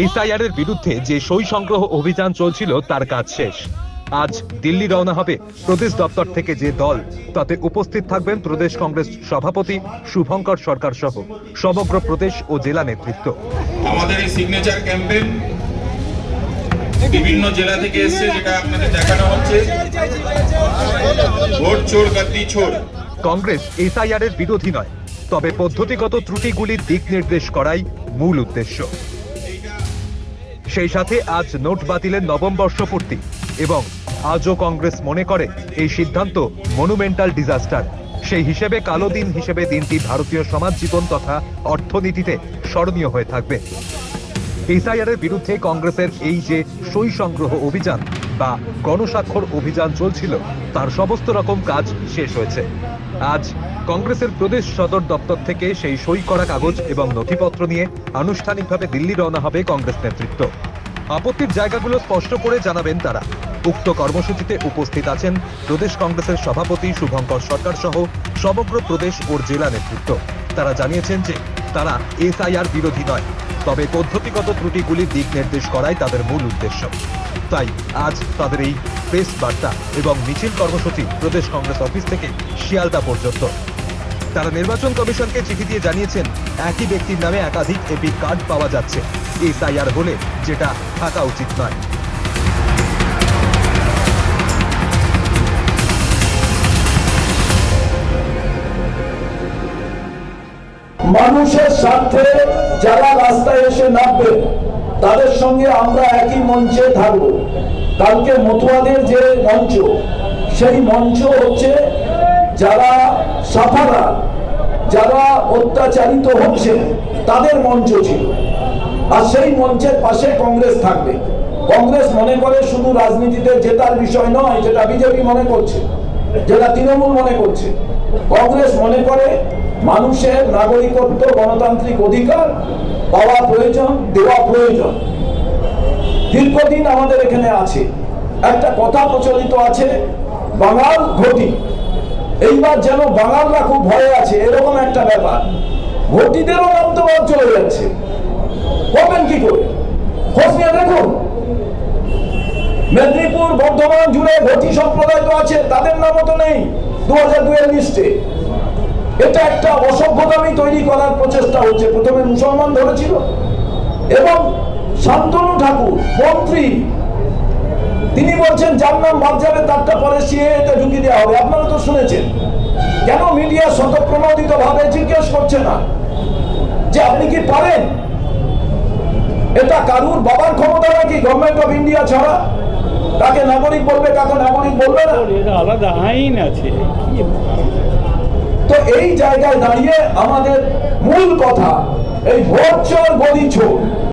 SIR এর বিরুদ্ধে যে সই সংগ্রহ অভিযান চলছিল তার কাজ শেষ। আজ দিল্লি রওনা হবে প্রদেশ দপ্তর থেকে যে দল, তাতে উপস্থিত থাকবেন প্রদেশ কংগ্রেস সভাপতি শুভঙ্কর সরকার সহ সমগ্র প্রদেশ ও জেলা নেতৃত্ব। আমাদের এই সিগনেচার ক্যাম্পেইন বিভিন্ন জেলা থেকে এসেছে, যেটা আপনাদের দেখানো হচ্ছে ভোট চোর গদ্দি ছোড়। কংগ্রেস এসআইআর এর বিরোধী নয়, তবে পদ্ধতিগত ত্রুটিগুলির দিক নির্দেশ করাই মূল উদ্দেশ্য। সেই সাথে আজ নোট বাতিলের নবম বর্ষপূর্তি এবং আজও কংগ্রেস মনে করে এই সিদ্ধান্ত মনুমেন্টাল ডিজাস্টার। সেই হিসেবে কালো দিন হিসেবে দিনটি ভারতীয় সমাজ জীবন তথা অর্থনীতিতে স্মরণীয় হয়ে থাকবে। এসআইআর এর বিরুদ্ধে কংগ্রেসের এই যে সই সংগ্রহ অভিযান বা গণস্বাক্ষর অভিযান চলছিল, তার সমস্ত রকম কাজ শেষ হয়েছে। আজ কংগ্রেসের প্রদেশ সদর দপ্তর থেকে সেই সই করা কাগজ এবং নথিপত্র নিয়ে আনুষ্ঠানিকভাবে দিল্লি রওনা হবে কংগ্রেস নেতৃত্ব। আপত্তির জায়গাগুলো স্পষ্ট করে জানাবেন তারা। উক্ত কর্মসূচিতে উপস্থিত আছেন প্রদেশ কংগ্রেসের সভাপতি শুভঙ্কর সরকার সহ সমগ্র প্রদেশ ও জেলা নেতৃত্ব। তারা জানিয়েছেন যে তারা এসআইআর বিরোধী নয়, তবে পদ্ধতিগত ত্রুটিগুলির দিক নির্দেশ করাই তাদের মূল উদ্দেশ্য। তাই আজ তাদের এই প্রেস বার্তা এবং মিছিল কর্মসূচি প্রদেশ কংগ্রেস অফিস থেকে শিয়ালদা পর্যন্ত। তারা নির্বাচন কমিশনকে চিঠি দিয়ে জানিয়েছেন একই ব্যক্তির নামে একাধিক এপি কার্ড পাওয়া যাচ্ছে, এসআইআর হলে যেটা থাকা উচিত নয়। মানুষের স্বার্থে যারা রাস্তায় এসে নামবে তাদের সঙ্গে আমরা একই মঞ্চে থাকবো। কালকে মতুয়াদের যে মঞ্চ, সেই মঞ্চ হচ্ছে যারা সাফারা, যারা অত্যাচারিত হচ্ছে তাদের মঞ্চ ছিল, আর সেই মঞ্চের পাশে কংগ্রেস থাকবে। কংগ্রেস মনে করে শুধু রাজনীতিতে জেতার বিষয় নয়, যেটা বিজেপি মনে করছে, যেটা তৃণমূল মনে করছে। কংগ্রেস মনে করে মানুষের নাগরিকত্ব, গণতান্ত্রিক অধিকার পাওয়া প্রয়োজন, দেওয়া প্রয়োজন। দীর্ঘদিন আমাদের এখানে আছে একটা কথা প্রচলিত আছে, বাঙাল ঘটি। এইবার যেন বাঙালরা খুব ভয়ে আছে, এরকম একটা ব্যাপার। ঘটিদেরও নাম তো চলে যাচ্ছে, করবেন কি করে? খোঁজ নিয়ে দেখুন, মেদিনীপুর বর্ধমান জুড়ে ঘটি সম্প্রদায় তো আছে, তাদের নামও তো নেই 2002 লিস্টে। এটা একটা অসভ্যতামি তৈরি করার প্রচেষ্টা হচ্ছে। প্রথমে মুসলমান ধরেছিল এবং শান্তনু ঠাকুর মন্ত্রী, তিনি বলছেন যার নাম বাদ যাবে তারটা পরে সিএতে ঢুকিয়ে দেওয়া হবে। আপনারা তো শুনেছেন, কেন মিডিয়া স্বতঃপ্রণোদিত ভাবে জিজ্ঞেস করছে না যে আপনি কি পারেন? এটা কারুর বাবার ক্ষমতা নাকি গভর্নমেন্ট অফ ইন্ডিয়া ছাড়া? কাকে নাগরিক বলবে, কাকে নাগরিক বলবে না, আলাদা আইন আছে। তো এই জায়গায় দাঁড়িয়ে আমাদের মূল কথা, এই ভোট চোর গদি ছোড়